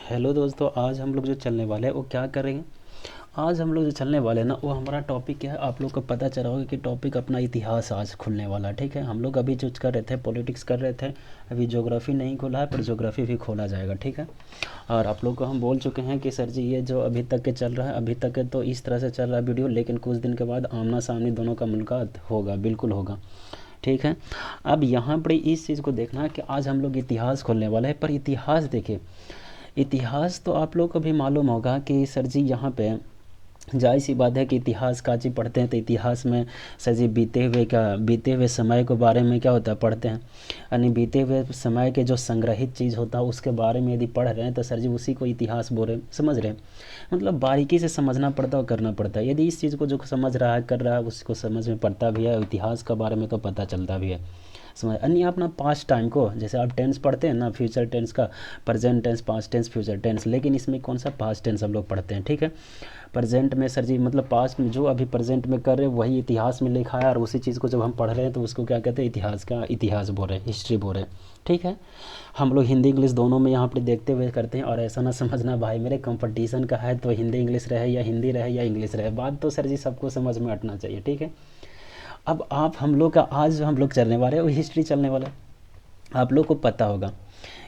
Hello दोस्तों, आज हम लोग जो चलने वाले हैं वो क्या करेंगे। आज हम लोग जो चलने वाले हैं ना, वो हमारा टॉपिक क्या है, आप लोग को पता चला होगा कि टॉपिक अपना इतिहास आज खुलने वाला है। ठीक है, हम लोग अभी जो कर रहे थे पॉलिटिक्स कर रहे थे, अभी ज्योग्राफी नहीं खोला है पर ज्योग्राफी भी खोला जाएगा। ठीक है, और आप लोग को हम बोल चुके हैं कि सर जी ये जो अभी तक के चल रहा है, अभी तक के तो इस तरह से चल रहा है वीडियो, लेकिन कुछ दिन के बाद आमना सामने दोनों का मुलाकात होगा, बिल्कुल होगा। ठीक है, अब यहाँ पर इस चीज़ को देखना है कि आज हम लोग इतिहास खोलने वाले हैं। पर इतिहास देखिए, इतिहास तो आप लोग को भी मालूम होगा कि सर जी यहाँ पे जाहिर सी बात है कि इतिहास का चीज़ पढ़ते हैं तो इतिहास में सर जी बीते हुए समय के बारे में क्या होता है पढ़ते हैं, यानी बीते हुए समय के जो संग्रहित चीज़ होता है उसके बारे में यदि पढ़ रहे हैं तो सर जी उसी को इतिहास बोल रहे हैं। समझ रहे हैं, मतलब बारीकी से समझना पड़ता है और करना पड़ता है। यदि इस चीज़ को जो समझ रहा है कर रहा है उसको समझ में पड़ता भी है, इतिहास के बारे में तो पता चलता भी है। समझ अन्य अपना पास्ट टाइम को, जैसे आप टेंस पढ़ते हैं ना, फ्यूचर टेंस का present tense, past tense, future tense, लेकिन इसमें कौन सा पास्ट टेंस हम लोग पढ़ते हैं। ठीक है, प्रेजेंट में सर जी मतलब पास्ट में जो अभी प्रेजेंट में कर रहे हैं वही इतिहास में लिखा है, और उसी चीज़ को जब हम पढ़ रहे हैं तो उसको क्या कहते हैं, इतिहास का इतिहास बोल रहे हैं, हिस्ट्री बोल रहे हैं। ठीक है, हम लोग हिंदी इंग्लिश दोनों में यहाँ पर देखते हुए करते हैं, और ऐसा ना समझना भाई मेरे कंपटीशन का है तो हिंदी इंग्लिश रहे या हिंदी रहे या इंग्लिश रहे, बात तो सर जी सबको समझ में हटना चाहिए। ठीक है, अब आप हम लोग का आज जो हम लोग चलने वाले हैं वो हिस्ट्री चलने वाला है। आप लोग को पता होगा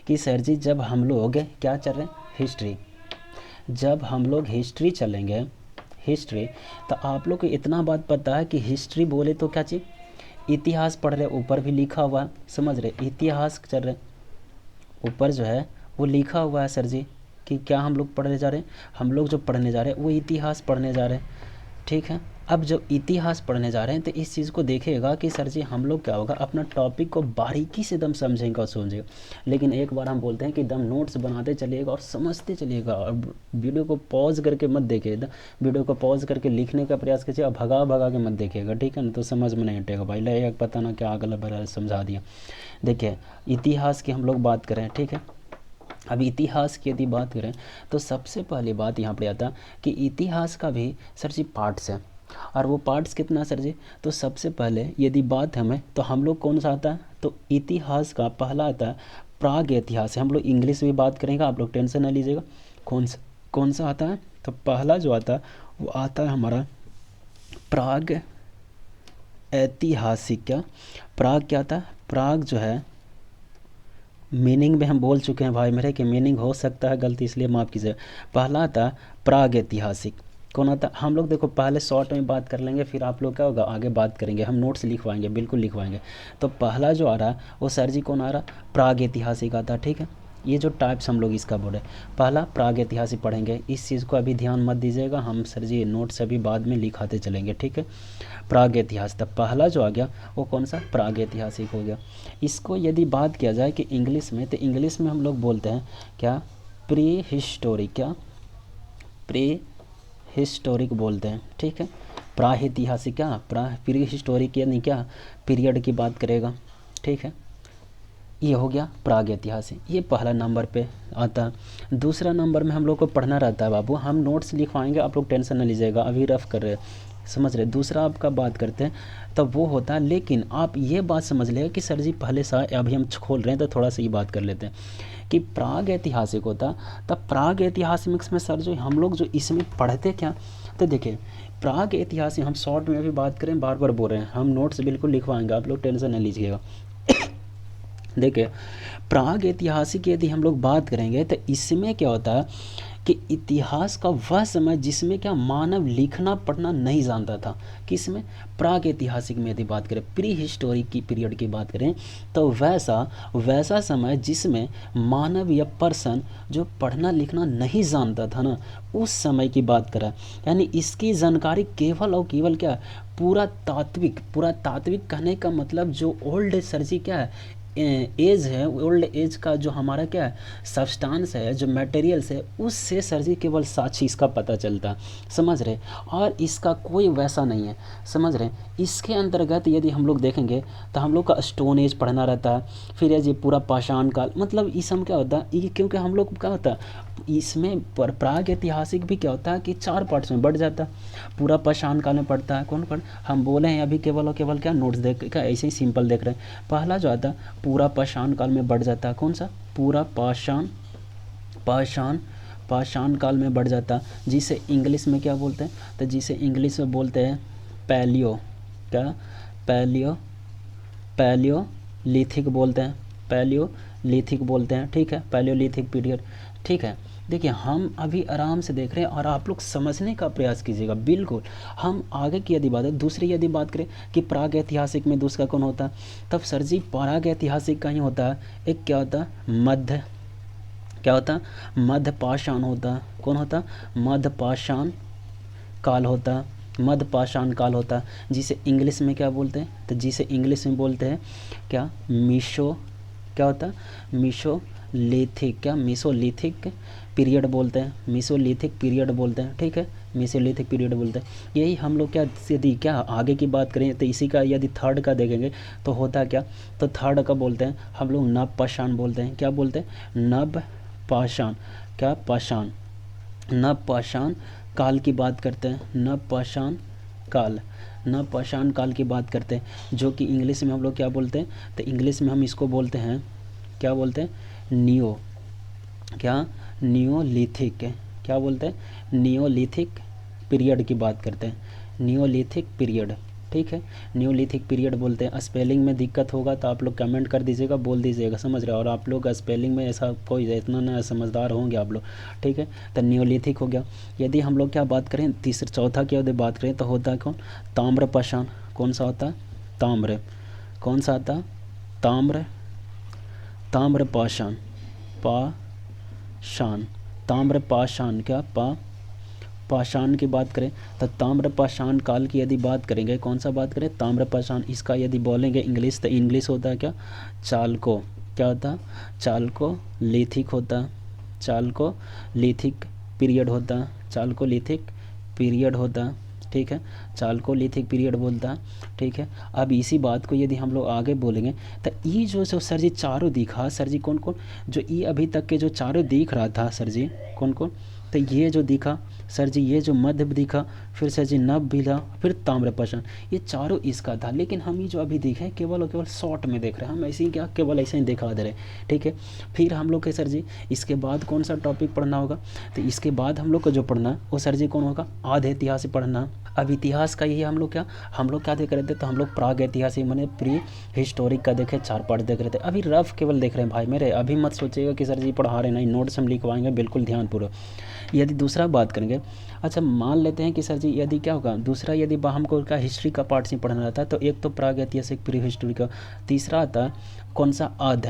कि सर जी जब हम लोग क्या चल रहे हैं, हिस्ट्री, जब हम लोग हिस्ट्री चलेंगे, हिस्ट्री, तो आप लोग को इतना बात पता है कि हिस्ट्री बोले तो क्या चीज़, इतिहास पढ़ रहे, ऊपर भी लिखा हुआ है, समझ रहे, इतिहास चल रहे, ऊपर जो है वो लिखा हुआ है सर जी कि क्या हम लोग पढ़ने जा रहे हैं, हम लोग जो पढ़ने जा रहे हैं वो इतिहास पढ़ने जा रहे हैं। ठीक है, अब जब इतिहास पढ़ने जा रहे हैं तो इस चीज़ को देखिएगा कि सर जी हम लोग क्या होगा, अपना टॉपिक को बारीकी से दम समझेंगे और समझेंगे। लेकिन एक बार हम बोलते हैं कि दम नोट्स बनाते चलिएगा और समझते चलिएगा, और वीडियो को पॉज करके मत देखिएगा, वीडियो को पॉज करके लिखने का प्रयास कीजिए और भगा भगा के मत देखिएगा। ठीक है ना, तो समझ में नहीं हटेगा भाई, लगेगा पता ना क्या अगला बगला समझा दिया। देखिए, इतिहास की हम लोग बात करें, ठीक है, अब इतिहास की यदि बात करें तो सबसे पहली बात यहाँ पे आता कि इतिहास का भी सर जी पार्ट्स है, और वो पार्ट्स कितना सर जी, तो सबसे पहले यदि बात हमें तो हम लोग कौन सा आता है, तो इतिहास का पहला आता है प्राग इतिहास है। हम लोग इंग्लिश में बात करेंगे, आप लोग टेंशन ना लीजिएगा। कौन सा आता है, तो पहला जो आता है वो आता है हमारा प्राग ऐतिहासिक। क्या प्राग क्या आता है, प्राग जो है मीनिंग में हम बोल चुके हैं भाई मेरे कि मीनिंग हो सकता है गलती, इसलिए माफ़ कीजिए। पहला था प्राग ऐतिहासिक, कौन आता, हम लोग देखो पहले शॉर्ट में बात कर लेंगे, फिर आप लोग क्या होगा आगे बात करेंगे, हम नोट्स लिखवाएंगे, बिल्कुल लिखवाएंगे। तो पहला जो आ रहा है वो सर जी कौन आ रहा, प्राग ऐतिहासिक आता। ठीक है, ये जो टाइप्स हम लोग इसका बोले, पहला प्राग ऐतिहासिक पढ़ेंगे, इस चीज़ को अभी ध्यान मत दीजिएगा, हम सर जी नोट्स अभी बाद में लिखाते चलेंगे। ठीक है, प्राग इतिहास, तब पहला जो आ गया वो कौन सा, प्राग ऐतिहासिक हो गया। इसको यदि बात किया जाए कि इंग्लिश में, तो इंग्लिश में हम लोग बोलते हैं क्या, प्री हिस्टोरिक, क्या प्री हिस्टोरिक बोलते हैं। ठीक है, प्राहितिहासिक, क्या प्री हिस्टोरिक यानी क्या पीरियड की बात करेगा। ठीक है, ये हो गया प्राग ऐतिहासिक, ये पहला नंबर पे आता है। दूसरा नंबर में हम लोग को पढ़ना रहता है बाबू, हम नोट्स लिखवाएंगे, आप लोग टेंशन न लीजिएगा, अभी रफ कर रहे समझ रहे। दूसरा आपका बात करते हैं तब वो होता है, लेकिन आप ये बात समझ लेगा कि सर जी पहले सा अभी हम खोल रहे हैं तो थोड़ा सा ये बात कर लेते हैं कि प्राग ऐतिहासिक होता, तब प्राग ऐतिहासिक में सर जो हम लोग जो इसमें पढ़ते क्या, तो देखिए प्राग ऐतिहासिक हम शॉर्ट में भी बात करें, बार बार बोल रहे हैं, हम नोट्स बिल्कुल लिखवाएंगे, आप लोग टेंशन न लीजिएगा। देखिए प्राग ऐतिहासिक यदि हम लोग बात करेंगे तो इसमें क्या होता है कि इतिहास का वह समय जिसमें क्या मानव लिखना पढ़ना नहीं जानता था, किसमें, प्राग ऐतिहासिक में यदि बात करें, प्री हिस्टोरिक की पीरियड की बात करें, तो वैसा वैसा समय जिसमें मानव या पर्सन जो पढ़ना लिखना नहीं जानता था ना, उस समय की बात करें, यानी इसकी जानकारी केवल और केवल क्या, पूरा तात्विक कहने का मतलब जो ओल्ड सर्जी क्या है, एज है, ओल्ड एज का जो हमारा क्या है सब्सटेंस है, जो मटेरियल्स है, उससे सर जी केवल साक्षी इसका पता चलता, समझ रहे, और इसका कोई वैसा नहीं है, समझ रहे। इसके अंतर्गत यदि हम लोग देखेंगे तो हम लोग का स्टोन एज पढ़ना रहता है, फिर ये पूरा पाषाण काल, मतलब इस हम क्या होता है ये, क्योंकि हम लोग क्या होता है इसमें प्राग ऐतिहासिक भी क्या होता है कि 4 पार्ट्स में बढ़ जाता है, पूरा पाषाण काल में पढ़ता है, कौन पढ़, हम बोले हैं अभी केवल और केवल क्या नोट्स देख क्या ऐसे ही सिंपल देख रहे हैं। पहला जो आता है पूरा पाषाण काल में बढ़ जाता है, कौन सा, पूरा पाषाण पाषाण, पाषाण काल में बढ़ जाता, जिसे इंग्लिश में क्या बोलते हैं, तो जिसे इंग्लिश में बोलते हैं पैलियो, क्या, पैलियो, पैलियोलिथिक बोलते हैं, पैलियोलिथिक बोलते हैं, ठीक है, पैलियोलिथिक पीरियड, ठीक है। देखिए हम अभी आराम से देख रहे हैं और आप लोग समझने का प्रयास कीजिएगा बिल्कुल। हम आगे की यदि बात है, दूसरी यदि बात करें कि प्राग ऐतिहासिक में दूसरा कौन होता है, तब सर जी प्राग ऐतिहासिक का ही होता है एक, क्या होता है, मध्य, क्या होता है, मध्य पाषाण होता है। कौन होता है, मध्य पाषाण काल होता है, मध्य पाषाण काल होता है, जिसे इंग्लिश में क्या बोलते हैं, तो जिसे इंग्लिश में बोलते हैं क्या, मीसो, क्या होता है, मीसोलिथिक, क्या, मीसोलिथिक पीरियड बोलते हैं, मीसोलिथिक पीरियड बोलते हैं, ठीक है, मीसोलिथिक पीरियड बोलते हैं। यही हम लोग क्या, यदि क्या आगे की बात करें तो इसी का यदि थर्ड का देखेंगे तो होता क्या, तो थर्ड का बोलते हैं हम लोग नव पाषाण बोलते हैं, क्या बोलते हैं, नव पाषाण, क्या, पाषाण, नव पाषाण काल की बात करते हैं, नव पाषाण काल, नव पाषाण काल की बात करते हैं, जो कि इंग्लिश में हम लोग क्या बोलते हैं, तो इंग्लिश में हम इसको बोलते हैं, क्या बोलते हैं, नियो, क्या, नियोलिथिक, क्या बोलते हैं, नियोलिथिक पीरियड की बात करते हैं, नियोलिथिक पीरियड, ठीक है, नियोलिथिक पीरियड बोलते हैं। स्पेलिंग में दिक्कत होगा तो आप लोग कमेंट कर दीजिएगा, बोल दीजिएगा, समझ रहे हो, और आप लोग स्पेलिंग में ऐसा कोई इतना ना समझदार होंगे आप लोग, ठीक है। तो नियोलिथिक हो गया। यदि हम लोग क्या बात करें, तीसरा चौथा की यदि बात करें तो होता है कौन, ताम्र पाषाण, कौन सा होता है, ताम्र, कौन सा आता है, ताम्र, ताम्र पाषाण, पाषाण, ताम्र पाषाण, क्या, पाषाण की बात करें तो ताम्र पाषाण काल की यदि बात करेंगे, कौन सा बात करें, ताम्र पाषाण, इसका यदि बोलेंगे इंग्लिश तो इंग्लिश होता है क्या, चालको, क्या होता है, चालको लिथिक होता है, चालको लिथिक पीरियड होता है, चालको लिथिक पीरियड होता है, ठीक है, चालकोलिथिक पीरियड बोलता है, ठीक है। अब इसी बात को यदि हम लोग आगे बोलेंगे तो ये जो सर जी चारों दिखा, सर जी कौन कौन, जो ये अभी तक के जो चारों दिख रहा था सर जी, कौन कौन, तो ये जो दिखा सर जी, ये जो मध्य दिखा, फिर सर जी नभ भी था, फिर ताम्रपाषाण, ये चारों इसका था। लेकिन हम ये जो अभी देखे हैं केवल और केवल शॉर्ट में देख रहे हैं, हम ऐसे ही क्या केवल ऐसे ही दिखा दे रहे हैं, ठीक है। फिर हम लोग के सर जी इसके बाद कौन सा टॉपिक पढ़ना होगा, तो इसके बाद हम लोग को जो पढ़ना है वो सर जी कौन होगा, आधे इतिहास पढ़ना। अब इतिहास का ही हम लोग क्या देख रहे थे, तो हम लोग प्राग ऐतिहासिक मैंने प्री हिस्टोरिक का देखे 4 पार्ट देख रहे थे। अभी रफ केवल देख रहे हैं भाई मेरे, अभी मत सोचिएगा कि सर जी पढ़ा रहे, नहीं, नोट्स हम लिखवाएंगे बिल्कुल ध्यानपूर्वक। यदि दूसरा बात करेंगे, अच्छा मान लेते हैं कि सर जी यदि क्या होगा, दूसरा यदि हमको क्या हिस्ट्री का पार्ट से पढ़ना रहता है तो एक तो प्राग ऐतिहासिक प्री हिस्टोरिक का, तीसरा आता है कौन सा, आध,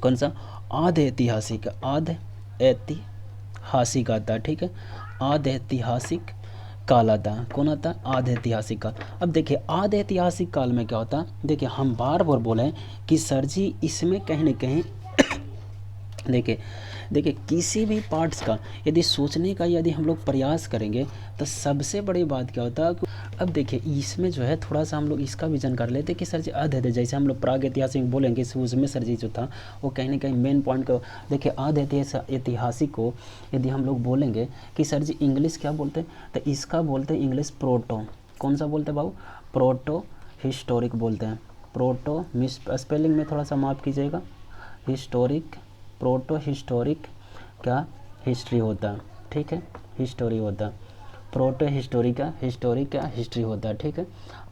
कौन सा, आध ऐतिहासिक, आध ऐतिहासिक आता है, ठीक है, आध ऐतिहासिक काल आता है, कौन आता है, आध ऐतिहासिक काल। अब देखिए आध ऐतिहासिक काल में क्या होता है, देखिए हम बार बार बोले कि सर जी इसमें कहीं ना कहीं देखिए किसी भी पार्ट्स का यदि सोचने का यदि हम लोग प्रयास करेंगे तो सबसे बड़ी बात क्या होता है, अब देखिए इसमें जो है थोड़ा सा हम लोग इसका भी जानकारी लेते हैं कि सर जी आध है, जैसे हम लोग प्राग ऐतिहासिक बोलेंगे उसमें सर जी जो था वो कहीं ना कहीं मेन पॉइंट को देखिए, आध ऐतिहासिक को यदि हम लोग बोलेंगे कि सर जी इंग्लिश क्या बोलते हैं, तो इसका बोलते हैं इंग्लिश प्रोटो, कौन सा बोलते हैं बाबू, प्रोटो हिस्टोरिक बोलते हैं, प्रोटो, मिस स्पेलिंग में थोड़ा सा माफ़ कीजिएगा, हिस्टोरिक, प्रोटो हिस्टोरिक क्या हिस्ट्री होता है, ठीक है, हिस्टोरी होता है, प्रोटो हिस्टोरिक क्या हिस्ट्री होता है, ठीक है।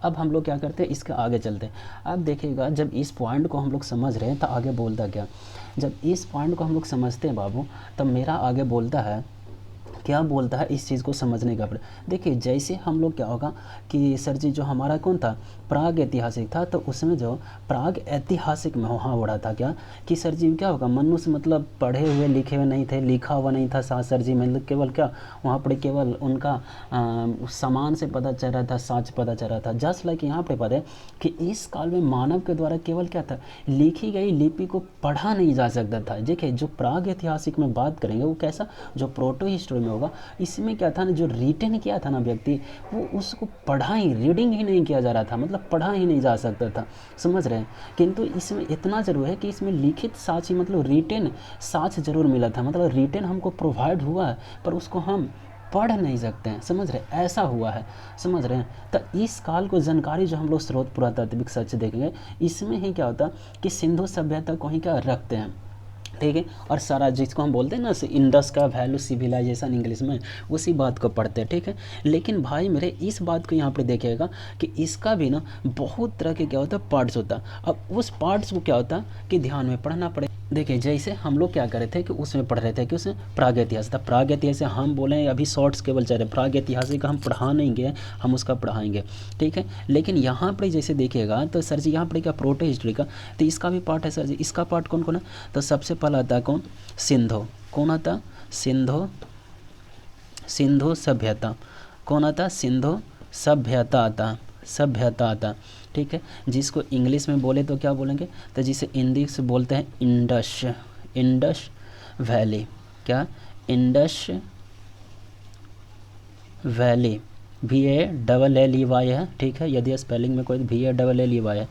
अब हम लोग क्या करते हैं, इसके आगे चलते हैं। अब देखिएगा जब इस पॉइंट को हम लोग समझ रहे हैं तो आगे बोलता क्या, जब इस पॉइंट को हम लोग समझते हैं बाबू तब मेरा आगे बोलता है, क्या बोलता है इस चीज़ को समझने का। देखिए जैसे हम लोग क्या होगा कि सर जी जो हमारा कौन था, प्राग ऐतिहासिक था, तो उसमें जो प्राग ऐतिहासिक में वहाँ बढ़ा था क्या कि सर जी क्या होगा, मनुष्य मतलब पढ़े हुए लिखे हुए नहीं थे, लिखा हुआ नहीं था साथ सर जी, मतलब केवल क्या वहाँ पर केवल उनका सामान से पता चल रहा था, साच पता चल रहा था। जस्ट लाइक यहाँ पर पता है कि इस काल में मानव के द्वारा केवल क्या था, लिखी गई लिपि को पढ़ा नहीं जा सकता था। देखिए जो प्राग ऐतिहासिक में बात करेंगे वो कैसा, जो प्रोटो हिस्ट्री में होगा, इसमें क्या था ना, जो रिटन किया था ना व्यक्ति, वो उसको पढ़ा ही, रीडिंग ही नहीं किया जा रहा था, मतलब पढ़ा ही नहीं जा सकता था, समझ रहे हैं। किंतु इसमें इतना ज़रूर है कि इसमें लिखित साक्ष्य मतलब रिटन साक्ष्य जरूर मिला था, मतलब रिटन हमको प्रोवाइड हुआ है पर उसको हम पढ़ नहीं सकते हैं, समझ रहे हैं, ऐसा हुआ है, समझ रहे हैं। तो इस काल को जानकारी जो हम लोग स्रोत पुरातात्विक सच देखेंगे, इसमें ही क्या होता कि सिंधु सभ्यता को ही क्या रखते हैं, ठीक है। और सारा जिसको हम बोलते हैं ना इंडस का वैल्यू सिविलाइजेशन इंग्लिश में, उसी बात को पढ़ते हैं, ठीक है। लेकिन भाई मेरे इस बात को यहाँ पे देखिएगा कि इसका भी ना बहुत तरह के क्या होता है पार्ट्स होता है। अब उस पार्ट्स को क्या होता है कि ध्यान में पढ़ना पड़े। देखिए जैसे हम लोग क्या कर रहे थे कि उसमें पढ़ रहे थे कि उसमें प्रागैतिहासिक था। प्रागैतिहासिक हम बोले अभी शॉर्ट्स केवल चल रहे, प्रागैतिहासिक का हम पढ़ा नहीं गए, हम उसका पढ़ाएंगे, ठीक है। लेकिन यहाँ पर जैसे देखिएगा तो सर जी यहाँ पर क्या प्रोटो हिस्ट्री का, तो इसका भी पार्ट है सर जी। इसका पार्ट कौन कौन है, तो सबसे पहला आता है कौन, सिंधु। कौन आता, सिंधु, सिंधु सभ्यता। कौन आता, सिंधु सभ्यता आता, सभ्यता आता, ठीक है। जिसको इंग्लिश में बोले तो क्या बोलेंगे, तो जिसे हिंदी से बोलते हैं इंडस, इंडस वैली। क्या, इंडस वैली, VALLEY है, ठीक है। यदि स्पेलिंग में कोई VALLEY है।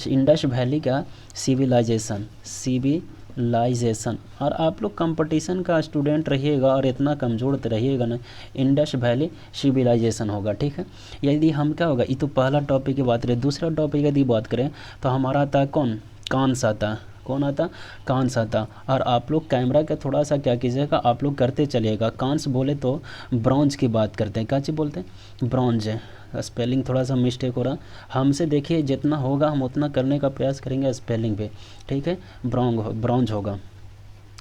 इंडस वैली का सिविलाइजेशन, सिविलाइजेशन। और आप लोग कंपटीशन का स्टूडेंट रहिएगा और इतना कमज़ोर तो रहिएगा ना, इंडस वैली सिविलाइजेशन होगा, ठीक है। यदि हम क्या होगा, ये तो पहला टॉपिक की बात करें। दूसरा टॉपिक यदि बात करें तो हमारा आता है कौन, कांस आता। कौन आता, कांस आता। और आप लोग कैमरा का थोड़ा सा क्या कीजिएगा, आप लोग करते चलिएगा। कांस बोले तो ब्रॉन्ज की बात करते हैं, क्या चीज़ बोलते हैं, ब्रॉन्ज है। स्पेलिंग थोड़ा सा मिस्टेक हो रहा, हमसे देखिए जितना होगा हम उतना करने का प्रयास करेंगे स्पेलिंग पे, ठीक है। ब्रॉन्ज होगा,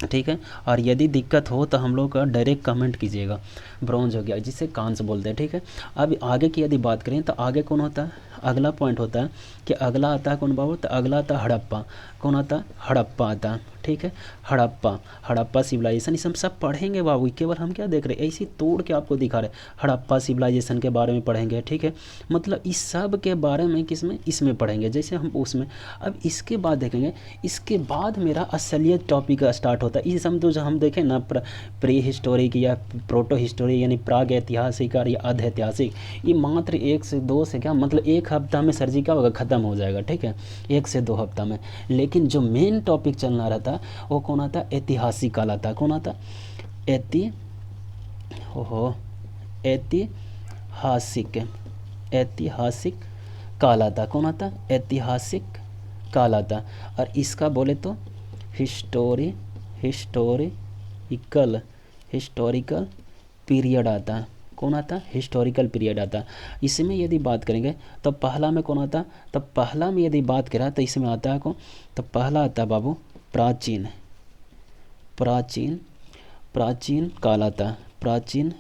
ठीक है। और यदि दिक्कत हो तो हम लोग का डायरेक्ट कमेंट कीजिएगा। ब्रॉन्ज हो गया जिसे कांस बोलते हैं, ठीक है। अब आगे की यदि बात करें तो आगे कौन होता है, अगला पॉइंट होता है कि अगला आता है कौन बाबू, तो अगला आता है हड़प्पा। कौन आता है, हड़प्पा आता है, ठीक है। हड़प्पा, हड़प्पा सिविलाइजेशन, इसे हम सब पढ़ेंगे बाबू। केवल हम क्या देख रहे हैं, ऐसी तोड़ के आपको दिखा रहे, हड़प्पा सिविलाइजेशन के बारे में पढ़ेंगे, ठीक है। मतलब इस सब के बारे में किसमें, इसमें पढ़ेंगे, जैसे हम उसमें। अब इसके बाद देखेंगे, इसके बाद मेरा असलियत टॉपिक स्टार्ट होता है। इस हम तो जो हम देखें ना प्री हिस्टोरिक या प्रोटो हिस्टोरिक यानी प्राग ऐतिहासिक और या अध ऐतिहासिक, ये मात्र 1 से 2 से क्या मतलब 1 हफ्ता में सर जी क्या होगा, ख़त्म हो जाएगा, ठीक है, 1 से 2 हफ्ता में। लेकिन जो मेन टॉपिक चलना रहता वो कौन आता, ऐतिहासिक काल आता। कौन आता, ऐतिहासिक, ऐतिहासिक काल आता। कौन आता, ऐतिहासिक काल आता। और इसका बोले तो हिस्टोरिकल पीरियड आता है। कौन आता, हिस्टोरिकल पीरियड आता। इसमें यदि बात करेंगे तो पहला में कौन आता, तो पहला में यदि बात करें तो इसमें आता है कौन, तो पहला आता है बाबू प्राचीन, प्राचीन, प्राचीन काल आता, प्राचीन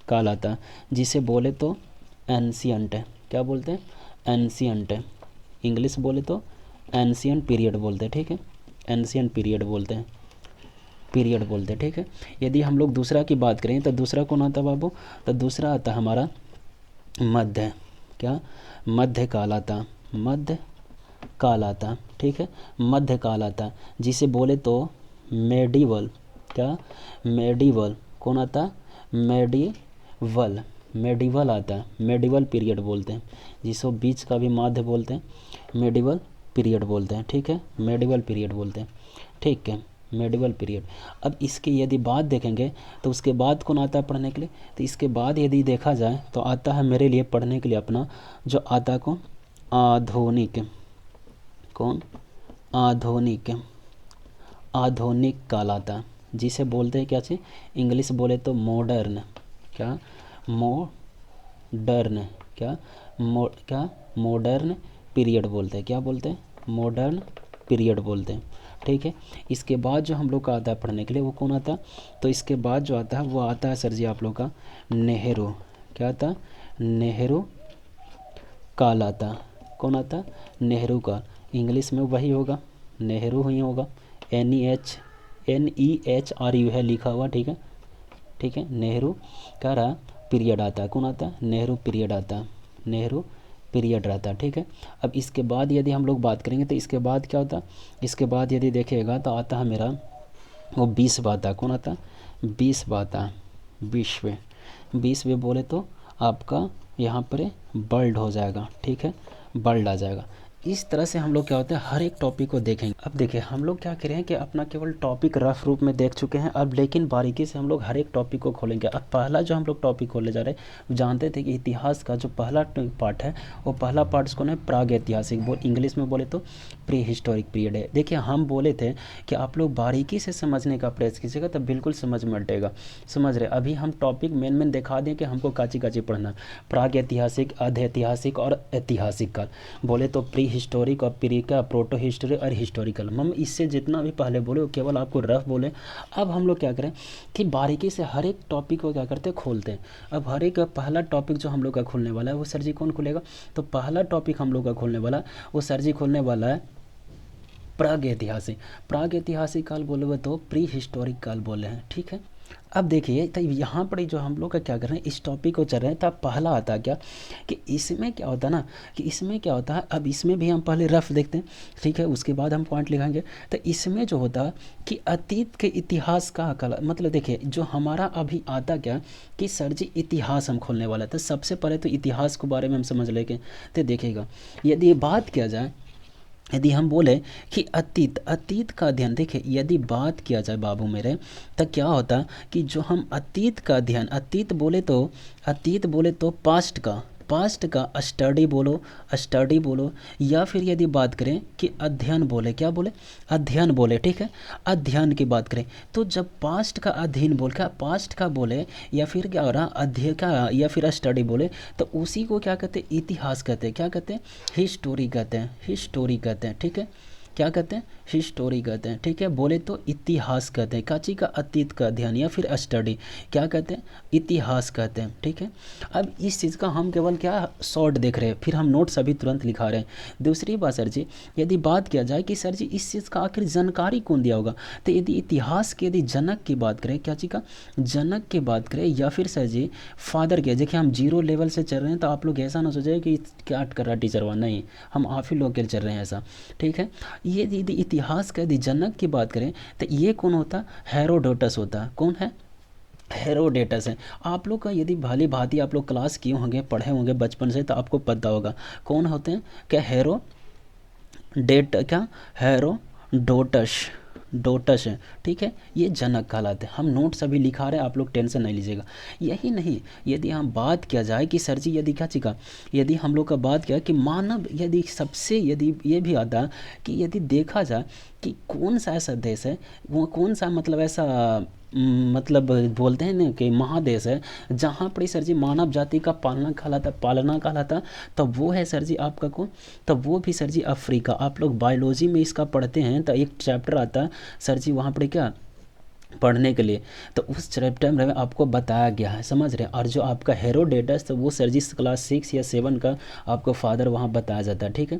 काल आता, जिसे बोले तो एंशियंट है। क्या बोलते हैं, एंशियंट है। इंग्लिश बोले तो एंशियंट पीरियड बोलते हैं, ठीक है, एंशियंट पीरियड बोलते हैं, पीरियड बोलते हैं, ठीक है। यदि हम लोग दूसरा की बात करें तो दूसरा कौन आता बाबू, तो दूसरा आता हमारा मध्य, क्या, मध्य काल आता, मध्य काल आता, ठीक है, मध्य काल आता, जिसे बोले तो मेडिवल। क्या, मेडिवल। कौन आता, मेडिवल, मेडिवल आता है, मेडिवल पीरियड बोलते हैं, जिसको बीच का भी मध्य बोलते हैं, मेडिवल पीरियड बोलते हैं, ठीक है, मेडिवल पीरियड बोलते हैं, ठीक है, मेडिवल पीरियड। अब इसकी यदि बात देखेंगे तो उसके बाद कौन आता है पढ़ने के लिए, तो इसके बाद यदि देखा जाए तो आता है मेरे लिए पढ़ने के लिए अपना जो आता है कौन, आधुनिक। कौन, आधुनिक, आधुनिक काल आता, जिसे बोलते हैं क्या चीज़, इंग्लिश बोले तो मॉडर्न। क्या, मॉडर्न, क्या, क्या, मॉडर्न पीरियड बोलते हैं। क्या बोलते हैं, मॉडर्न पीरियड बोलते हैं, ठीक है। इसके बाद जो हम लोग का आता है पढ़ने के लिए वो कौन आता, तो इसके बाद जो आता है वो आता है सर जी आप लोग का नेहरू। क्या आता, नेहरू काल आता। कौन आता, नेहरू काल। इंग्लिश में वही होगा, नेहरू ही होगा, NEHRU है लिखा हुआ, ठीक है, ठीक है। नेहरू का रहा पीरियड आता है। कौन आता, नेहरू पीरियड आता, नेहरू पीरियड रहता है, ठीक है। अब इसके बाद यदि हम लोग बात करेंगे तो इसके बाद क्या होता, इसके बाद यदि देखिएगा तो आता है मेरा वो 20 आता। कौन आता, 20 आता, विश्व बोले तो आपका यहाँ पर वर्ल्ड हो जाएगा, ठीक है, वर्ल्ड आ जाएगा। इस तरह से हम लोग क्या होता है हर एक टॉपिक को देखेंगे। अब देखिए हम लोग क्या करें कि अपना केवल टॉपिक रफ रूप में देख चुके हैं, अब लेकिन बारीकी से हम लोग हर एक टॉपिक को खोलेंगे। अब पहला जो हम लोग टॉपिक खोलने जा रहे हैं, जानते थे कि इतिहास का जो पहला पार्ट है वो पहला पार्ट इसको ना प्राग ऐतिहासिक इंग्लिश में बोले तो प्री हिस्टोरिक पीरियड है। देखिए हम बोले थे कि आप लोग बारीकी से समझने का प्रयास कीजिएगा तब बिल्कुल समझ में अटेगा। समझ रहे, अभी हम टॉपिक मेन दिखा दें कि हमको काची काची पढ़ना। प्राग ऐतिहासिक, अर्ध ऐतिहासिक और ऐतिहासिक काल। बोले तो प्री हिस्टोरिक और प्री का प्रोटो हिस्टोरी और हिस्टोरिकल। हम इससे जितना भी पहले बोले वो केवल आपको रफ बोले। अब हम लोग क्या करें कि बारीकी से हर एक टॉपिक को क्या करते हैं, खोलते हैं। अब हर एक पहला टॉपिक जो हम लोग का खुलने वाला है वो सर जी कौन खुलेगा, तो पहला टॉपिक हम लोग का खुलने वाला वो सर जी खुलने वाला है प्राग ऐतिहासिक। प्राग ऐतिहासिक काल बोले तो प्री हिस्टोरिक काल बोले हैं, ठीक है। अब देखिए तो यहाँ पर जो हम लोग का क्या कर रहे हैं, इस टॉपिक को चल रहे हैं, तब पहला आता है क्या कि इसमें क्या होता है ना, कि इसमें क्या होता है, अब इसमें भी हम पहले रफ देखते हैं, ठीक है, उसके बाद हम पॉइंट लिखाएंगे। तो इसमें जो होता है कि अतीत के इतिहास का कला, मतलब देखिए जो हमारा अभी आता क्या कि सर जी इतिहास हम खोलने वाला था। सबसे पहले तो इतिहास के बारे में हम समझ लेंगे। तो देखिएगा यदि बात किया जाए, यदि हम बोले कि अतीत का अध्ययन, देखिए यदि बात किया जाए बाबू मेरे, तो क्या होता कि जो हम अतीत का अध्ययन, अतीत बोले तो पास्ट का स्टडी बोलो, या फिर यदि बात करें कि अध्ययन बोले, क्या बोले, अध्ययन बोले, ठीक है, अध्ययन की बात करें तो जब पास्ट का अध्ययन बोल क्या पास्ट का बोले या फिर क्या हो रहा अध्ययन का या फिर स्टडी बोले, तो उसी को क्या कहते हैं, इतिहास कहते हैं। क्या कहते हैं, हिस्टोरी कहते हैं, ठीक है, क्या कहते हैं, हिस्टोरी कहते हैं, ठीक है। बोले तो इतिहास कहते हैं, काची का अतीत का अध्ययन या फिर स्टडी क्या कहते हैं, इतिहास कहते हैं, ठीक है। अब इस चीज़ का हम केवल क्या शॉर्ट देख रहे हैं, फिर हम नोट्स अभी तुरंत लिखा रहे हैं। दूसरी बात सर जी, यदि बात किया जाए कि सर जी इस चीज़ का आखिर जानकारी कौन दिया होगा, तो यदि इतिहास की यदि जनक की बात करें, क्या चीज़ का जनक की बात करें, या फिर सर जी फादर के, देखिए हम जीरो लेवल से चल रहे हैं तो आप लोग ऐसा ना सोचे कि क्या कर रहा टीचर वहाँ, नहीं, हम आप ही लोग के चल रहे हैं ऐसा, ठीक है। ये यदि इतिहास का यदि जनक की बात करें तो ये कौन होता, हेरोडोटस होता है। कौन है, हेरोडेटस है। आप लोग का यदि भाली भांति आप लोग क्लास किए होंगे, पढ़े होंगे बचपन से, तो आपको पता होगा कौन होते हैं, क्या हेरोडोटस है, ठीक है, ये जनक कहलाते हैं। हम नोट्स अभी लिखा रहे हैं, आप लोग टेंशन नहीं लीजिएगा। यही नहीं, यदि हम बात किया जाए कि सर जी यदि क्या चीज़, यदि हम लोग का बात किया कि मानव, यदि सबसे यदि ये भी आता है कि यदि देखा जाए कि कौन सा ऐसा देश है, वो कौन सा मतलब ऐसा मतलब बोलते हैं ना कि महादेश है जहाँ पर सर जी मानव जाति का पालना कहलाता, तब वो है सर जी आपका कौन, तब वो भी सर जी अफ्रीका। आप लोग बायोलॉजी में इसका पढ़ते हैं तो एक चैप्टर आता है सर जी वहाँ पर क्या पढ़ने के लिए, तो उस चैप्टर में आपको बताया गया है, समझ रहे हैं। और जो आपका हेरोडेटस तो वो सर जी क्लास 6 या 7 का आपको फादर वहाँ बताया जाता है, ठीक है।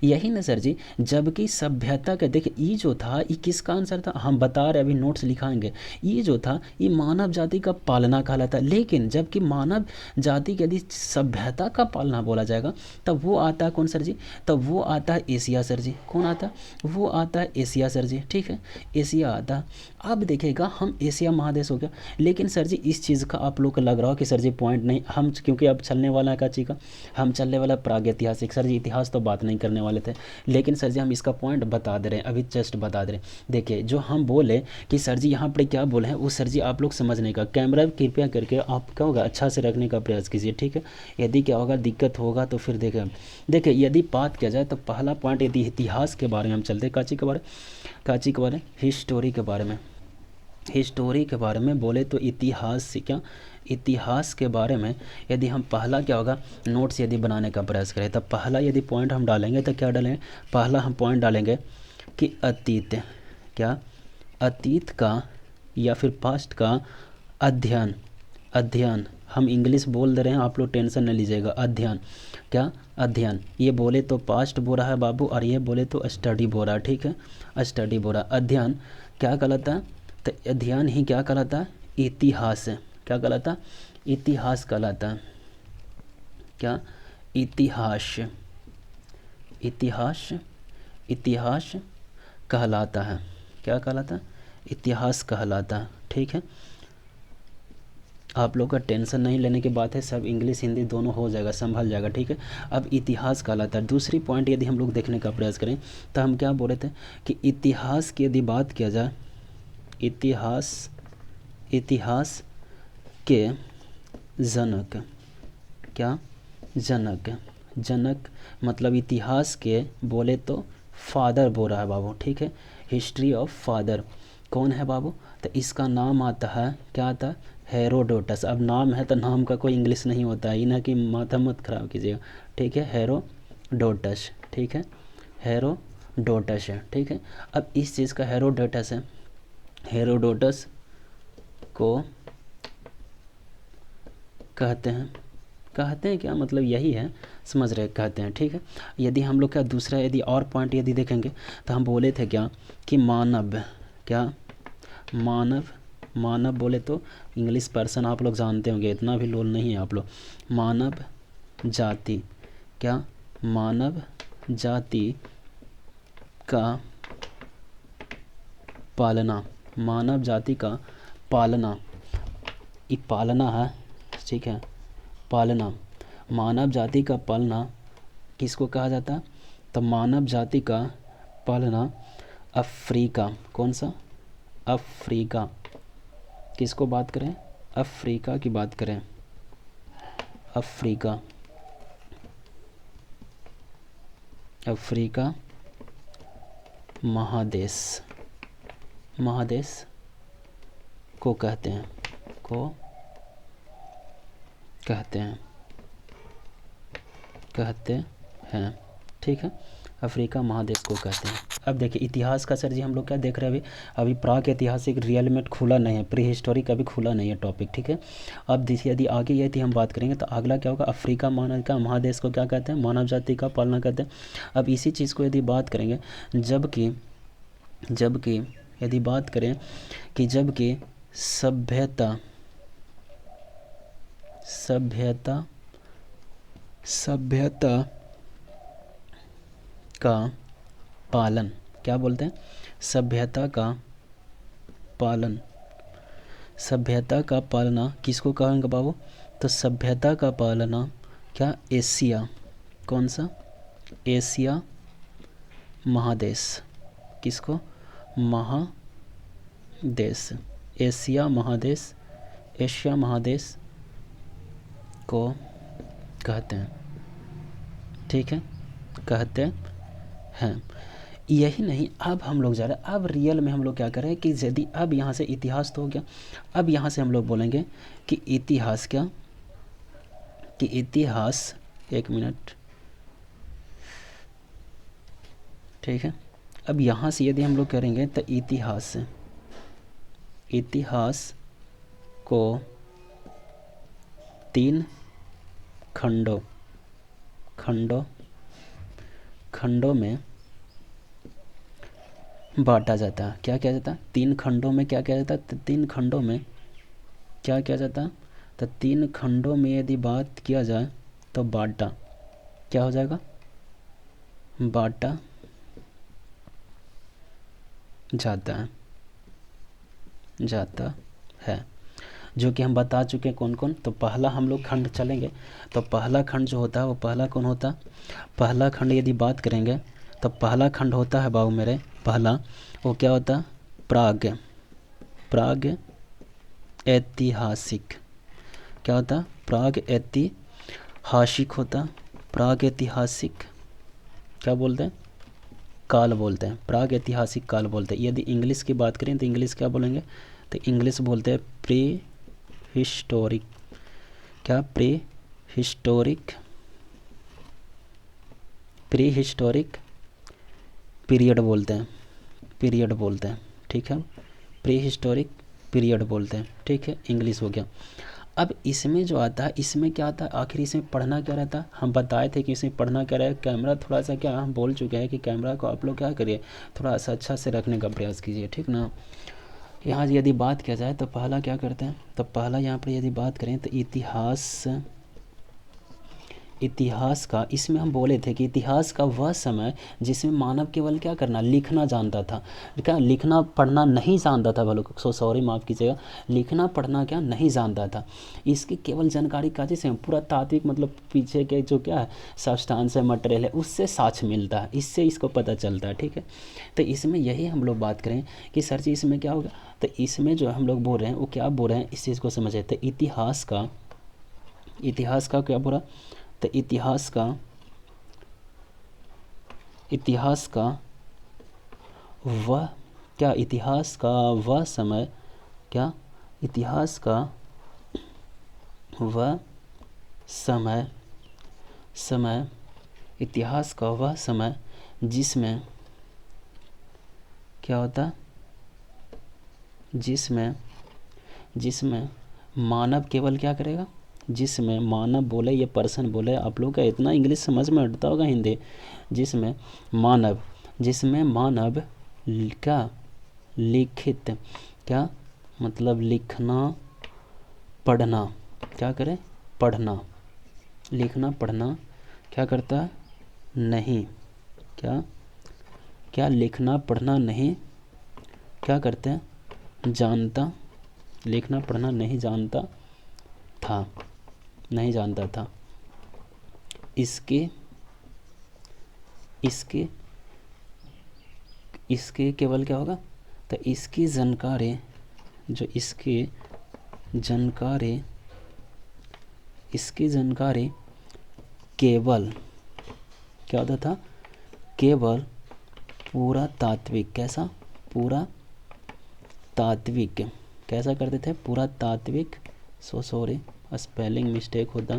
यही ना सर जी, जबकि सभ्यता का देखिए ये जो था ये किसका आंसर था, हम बता रहे अभी नोट्स लिखाएंगे। ये जो था ये मानव जाति का पालना कहलाता है, लेकिन जबकि मानव जाति के यदि सभ्यता का पालना बोला जाएगा तब वो आता है कौन सर जी, तब वो आता है एशिया सर जी। कौन आता है, वो आता है एशिया सर जी, ठीक है, एशिया आता है। अब देखिएगा हम एशिया महादेश हो गया, लेकिन सर जी इस चीज़ का आप लोग को लग रहा हो कि सर जी पॉइंट नहीं, हम क्योंकि अब चलने वाला है का चीज़ का, हम चलने वाला प्राग ऐतिहासिक, सर जी इतिहास तो बात नहीं करने वाले थे, लेकिन सर जी हम इसका पॉइंट बता दे रहे हैं, अभी जस्ट बता दे रहे हैं। देखिए जो हम बोले कि सर जी यहाँ पर क्या बोले हैं वो सर जी आप लोग समझने का, कैमरा कृपया करके आप क्या होगा अच्छा से रखने का प्रयास कीजिए, ठीक है। यदि क्या होगा दिक्कत होगा तो फिर देखिए यदि बात किया जाए तो पहला पॉइंट यदि इतिहास के बारे में हम चलते, काची के बारे हिस्टोरी के बारे में, हिस्टोरी के बारे में बोले तो इतिहास से क्या, इतिहास के बारे में यदि हम पहला क्या होगा नोट्स यदि बनाने का प्रयास करें, तब पहला यदि पॉइंट हम डालेंगे तो क्या डालेंगे, पहला हम पॉइंट डालेंगे कि अतीत, क्या अतीत का या फिर पास्ट का अध्ययन हम इंग्लिश बोल दे रहे हैं, आप लोग टेंशन नहीं लीजिएगा। अध्ययन, क्या अध्ययन, ये बोले तो पास्ट बोल रहा है बाबू, और ये बोले तो स्टडी बोल रहा है, ठीक है, स्टडी बोल रहा है। अध्ययन क्या कहलाता है, तो अध्ययन ही क्या कहलाता है, इतिहास, क्या कहलाता, इतिहास कहलाता है, क्या इतिहास, इतिहास कहलाता है, क्या कहलाता है, इतिहास कहलाता है, ठीक है। आप लोग का टेंशन नहीं लेने की बात है, सब इंग्लिश हिंदी दोनों हो जाएगा, संभल जाएगा, ठीक है। अब इतिहास कहलाता है। दूसरी पॉइंट यदि हम लोग देखने का प्रयास करें तो हम क्या बोल रहे थे कि इतिहास की यदि बात किया जाए, इतिहास के जनक, क्या जनक मतलब इतिहास के बोले तो फादर बोल रहा है बाबू, ठीक है, हिस्ट्री ऑफ फादर कौन है बाबू, तो इसका नाम आता है, क्या आता है, हेरोडोटस। अब नाम है तो नाम का कोई इंग्लिश नहीं होता है, इन्हें कि माथा मत खराब कीजिएगा, ठीक है, हेरोडोटस, ठीक है, हेरोडोटस है, ठीक है। अब इस चीज़ का हेरोडोटस है, हेरोडोटस को कहते हैं क्या, मतलब यही है, समझ रहे, कहते हैं, ठीक है। यदि हम लोग क्या दूसरा यदि और पॉइंट यदि देखेंगे तो हम बोले थे क्या कि मानव, क्या मानव बोले तो इंग्लिश पर्सन आप लोग जानते होंगे, इतना भी लोल नहीं है आप लोग। मानव जाति, क्या, मानव जाति का पालना, मानव जाति का पालना, ये पालना है, ठीक है, पालना, मानव जाति का पालना किसको कहा जाता है, तो मानव जाति का पालना अफ्रीका, कौन सा, अफ्रीका, किसको बात करें, अफ्रीका की बात करें, अफ्रीका, अफ्रीका महादेश, महादेश को कहते हैं, कहते हैं, ठीक है, अफ्रीका महादेश को कहते हैं। अब देखिए इतिहास का सर जी हम लोग क्या देख रहे हैं अभी प्राक ऐतिहासिक रियल में खुला नहीं है, प्री हिस्टोरिक अभी खुला नहीं है टॉपिक, ठीक है। अब देखिए यदि आगे ये थी हम बात करेंगे तो अगला क्या होगा, अफ्रीका महादेश को क्या कहते हैं, मानव जाति का पालना कहते हैं। अब इसी चीज़ को यदि बात करेंगे, जबकि यदि बात करें कि जबकि सभ्यता का पालन, क्या बोलते हैं, सभ्यता का पालना किसको कहेंगे बाबू, तो सभ्यता का पालना क्या, एशिया, कौन सा, एशिया महादेश, किसको, महादेश, एशिया महादेश को कहते हैं, ठीक है, कहते हैं। यही नहीं, अब हम लोग जा रहे हैं, अब रियल में हम लोग क्या करें कि यदि अब यहाँ से इतिहास तो हो गया, अब यहाँ से हम लोग बोलेंगे कि इतिहास क्या, कि इतिहास, एक मिनट, ठीक है। अब यहाँ से यदि हम लोग करेंगे तो इतिहास को 3 खंडों में बांटा जाता है, क्या किया जाता है, 3 खंडों में क्या किया जाता है, 3 खंडों में क्या किया जाता है, तो 3 खंडों में यदि बात किया जाए तो बांटा क्या हो जाएगा, बांटा जाता है, जो कि हम बता चुके हैं कौन कौन। तो पहला हम लोग खंड चलेंगे, तो पहला खंड जो होता है वो पहला कौन होता है, पहला खंड यदि बात करेंगे तो पहला खंड होता है बाबू मेरे, पहला वो क्या होता है, प्राग ऐतिहासिक, क्या होता है, प्राग ऐतिहासिक होता, प्राग ऐतिहासिक क्या बोलते हैं, काल बोलते हैं, प्राग ऐतिहासिक काल बोलते हैं। यदि इंग्लिश की बात करें तो इंग्लिश क्या बोलेंगे, तो इंग्लिश बोलते हैं प्री हिस्टोरिक, क्या, प्री हिस्टोरिक पीरियड बोलते हैं, ठीक है, प्री हिस्टोरिक पीरियड बोलते हैं, ठीक है, इंग्लिश हो गया। अब इसमें जो आता है, इसमें क्या आता है, आखिर इसमें पढ़ना क्या रहता है, हम बताए थे कि इसमें पढ़ना क्या रहेगा। कैमरा थोड़ा सा क्या हम बोल चुके हैं कि कैमरा को आप लोग क्या करिए, थोड़ा सा अच्छा से रखने का प्रयास कीजिए, ठीक ना। यहाँ यदि बात किया जाए तो पहला क्या करते हैं, तो पहला यहाँ पर यदि बात करें तो इतिहास का, इसमें हम बोले थे कि इतिहास का वह समय जिसमें मानव केवल क्या करना, लिखना जानता था, क्या, लिखना पढ़ना नहीं जानता था, भलो सॉरी माफ़ कीजिएगा, लिखना पढ़ना क्या नहीं जानता था। इसकी केवल जानकारी का जैसे पूरा तात्विक, मतलब पीछे के जो क्या है सब्सटेंस है, मटेरियल है, उससे साक्ष्य मिलता है, इससे इसको पता चलता है, ठीक है। तो इसमें यही हम लोग बात करें कि सर जी इसमें क्या होगा, तो इसमें जो हम लोग बोल रहे हैं वो क्या बोल रहे हैं, इस चीज़ को समझे। तो इतिहास का क्या बोला, तो इतिहास का वह क्या इतिहास का वह समय, क्या इतिहास का वह समय समय इतिहास का वह समय जिसमें क्या होता, जिसमें जिसमें मानव केवल क्या करेगा, जिसमें मानव बोले ये पर्सन बोले, आप लोग का इतना इंग्लिश समझ में हटता होगा हिंदी, जिसमें मानव क्या लिखित, क्या मतलब लिखना पढ़ना, क्या करे पढ़ना, लिखना पढ़ना क्या करता है नहीं, क्या क्या लिखना पढ़ना नहीं क्या करते हैं जानता, लिखना पढ़ना नहीं जानता था, नहीं जानता था। इसके इसके इसके केवल क्या होगा, तो इसकी जानकारी, जो इसकी जानकारी केवल क्या होता था, केवल पूरा तात्विक, कैसा पूरा तात्विक, कैसा करते थे पूरा तात्विक, सॉरी स्पेलिंग मिस्टेक होता,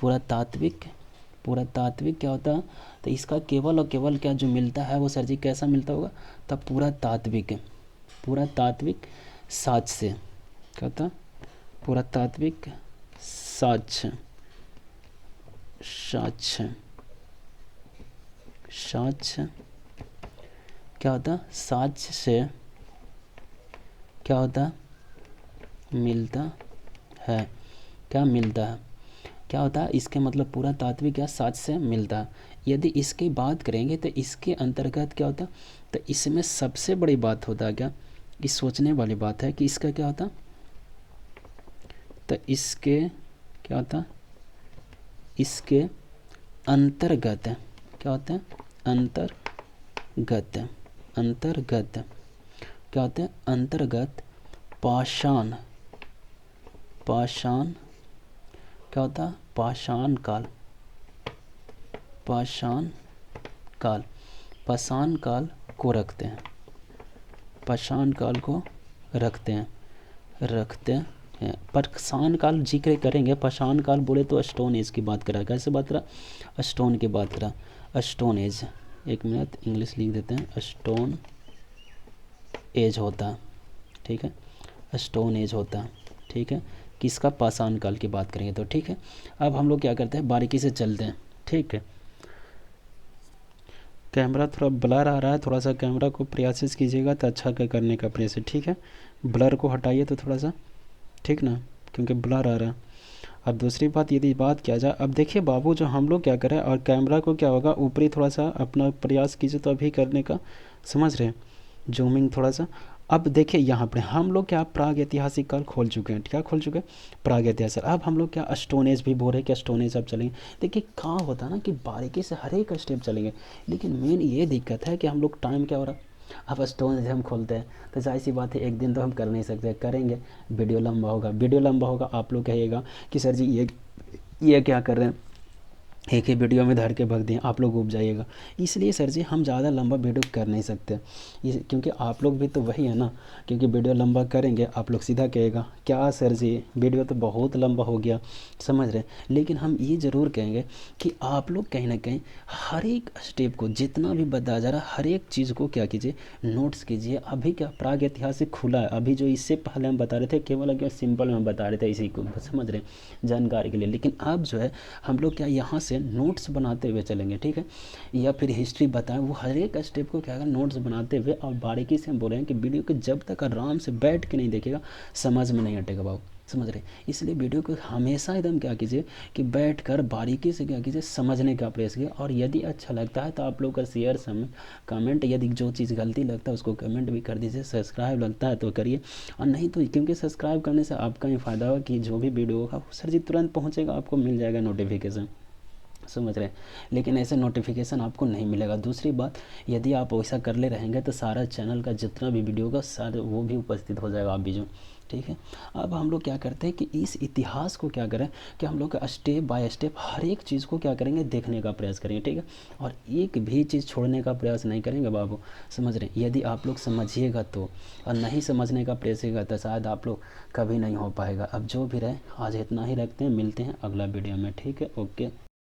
पूरा तात्विक क्या होता, तो इसका केवल और केवल क्या जो मिलता है वो सर जी कैसा मिलता होगा, तब पूरा तात्विक साक्ष्य से, क्या होता पूरा तात्विक साक्ष्य क्या होता, साक्ष्य से क्या होता मिलता है, क्या मिलता है, क्या होता है इसके मतलब पूरा तात्विक क्या साक्ष्य से मिलता है। यदि इसकी बात करेंगे तो इसके अंतर्गत क्या होता, तो इसमें सबसे बड़ी बात होता है क्या, इस सोचने वाली बात है कि इसका क्या होता, तो इसके क्या होता, इसके अंतर्गत क्या होता है, अंतर्गत क्या होते हैं, अंतर्गत पाषाण क्या होता है, पाषाण काल को रखते हैं, पाषाण काल को रखते हैं पाषाण काल जिक्र करेंगे, पाषाण काल बोले तो स्टोन एज की बात करा, कैसे बात करा, स्टोन की बात करा, स्टोन एज, एक मिनट इंग्लिश लिख देते हैं, स्टोन एज होता है, ठीक है, स्टोन एज होता है, ठीक है, किसका पाषाण काल की बात करेंगे तो ठीक है। अब हम लोग क्या करते हैं बारीकी से चलते हैं, ठीक है। कैमरा थोड़ा ब्लर आ रहा है, थोड़ा सा कैमरा को प्रयास कीजिएगा तो अच्छा करने का प्रयास है, ठीक है, ब्लर को हटाइए तो थोड़ा सा, ठीक ना, क्योंकि ब्लर आ रहा है। अब दूसरी बात यदि बात किया जाए, अब देखिए बाबू जो हम लोग क्या करें और कैमरा को क्या होगा ऊपरी थोड़ा सा अपना प्रयास कीजिए तो अभी करने का, समझ रहे हैं, जूमिंग थोड़ा सा। अब देखिए यहाँ पर हम लोग क्या प्राग ऐतिहासिक काल खोल चुके हैं, क्या खोल चुके हैं प्राग ऐतिहासिक। अब हम लोग क्या स्टोन एज भी बोल रहे हैं, क्या स्टोन एज अब चलेंगे। देखिए कहाँ होता है ना कि बारीकी से हर एक स्टेप चलेंगे, लेकिन मेन ये दिक्कत है कि हम लोग टाइम क्या हो रहा है, अब स्टोन एज हम खोलते हैं तो जाहिर सी बात है एक दिन तो हम कर नहीं सकते, करेंगे वीडियो लंबा होगा, आप लोग कहिएगा कि सर जी ये क्या कर रहे हैं, एक ही वीडियो में धर के भग दिए, आप लोग उब जाइएगा। इसलिए सर जी हम ज़्यादा लंबा वीडियो कर नहीं सकते, ये क्योंकि आप लोग भी तो वही है ना, क्योंकि वीडियो लंबा करेंगे आप लोग सीधा कहेगा क्या सर जी वीडियो तो बहुत लंबा हो गया, समझ रहे। लेकिन हम ये ज़रूर कहेंगे कि आप लोग कहीं ना कहीं हर एक स्टेप को जितना भी बताया जा रहा है हर एक चीज़ को क्या कीजिए नोट्स कीजिए। अभी क्या प्राग ऐतिहासिक खुला है, अभी जो इससे पहले हम बता रहे थे केवल क्या सिंपल में बता रहे थे इसी को, समझ रहे जानकारी के लिए। लेकिन अब जो है हम लोग क्या यहाँ से नोट्स बनाते हुए चलेंगे, ठीक है, या फिर हिस्ट्री बताएं वो हर एक स्टेप को क्या नोट्स बनाते हुए और बारीकी से हम बोल रहे हैं कि वीडियो को जब तक आराम से बैठ के नहीं देखेगा समझ में नहीं हटेगा बाबू, समझ रहे। इसलिए वीडियो को हमेशा एकदम क्या कीजिए कि बैठकर बारीकी से क्या कीजिए समझने का प्रयास कीजिए। और यदि अच्छा लगता है तो आप लोग का शेयर कमेंट, यदि जो चीज़ गलती लगता है उसको कमेंट भी कर दीजिए, सब्सक्राइब लगता है तो करिए, और नहीं तो क्योंकि सब्सक्राइब करने से आपका ही फ़ायदा होगा कि जो भी वीडियो होगा सर जी तुरंत पहुँचेगा, आपको मिल जाएगा नोटिफिकेशन। समझ रहे हैं। लेकिन ऐसे नोटिफिकेशन आपको नहीं मिलेगा। दूसरी बात, यदि आप वैसा कर ले रहेंगे तो सारा चैनल का जितना भी वीडियो होगा सारे वो भी उपस्थित हो जाएगा, आप भी जो, ठीक है। अब हम लोग क्या करते हैं कि इस इतिहास को क्या करें कि हम लोग स्टेप बाय स्टेप हर एक चीज़ को क्या करेंगे, देखने का प्रयास करेंगे, ठीक है। और एक भी चीज़ छोड़ने का प्रयास नहीं करेंगे बाबू, समझ रहे हैं। यदि आप लोग समझिएगा तो, और नहीं समझने का प्रयास करेगा तो शायद आप लोग कभी नहीं हो पाएगा। अब जो भी रहे, आज इतना ही रखते हैं, मिलते हैं अगला वीडियो में, ठीक है, ओके।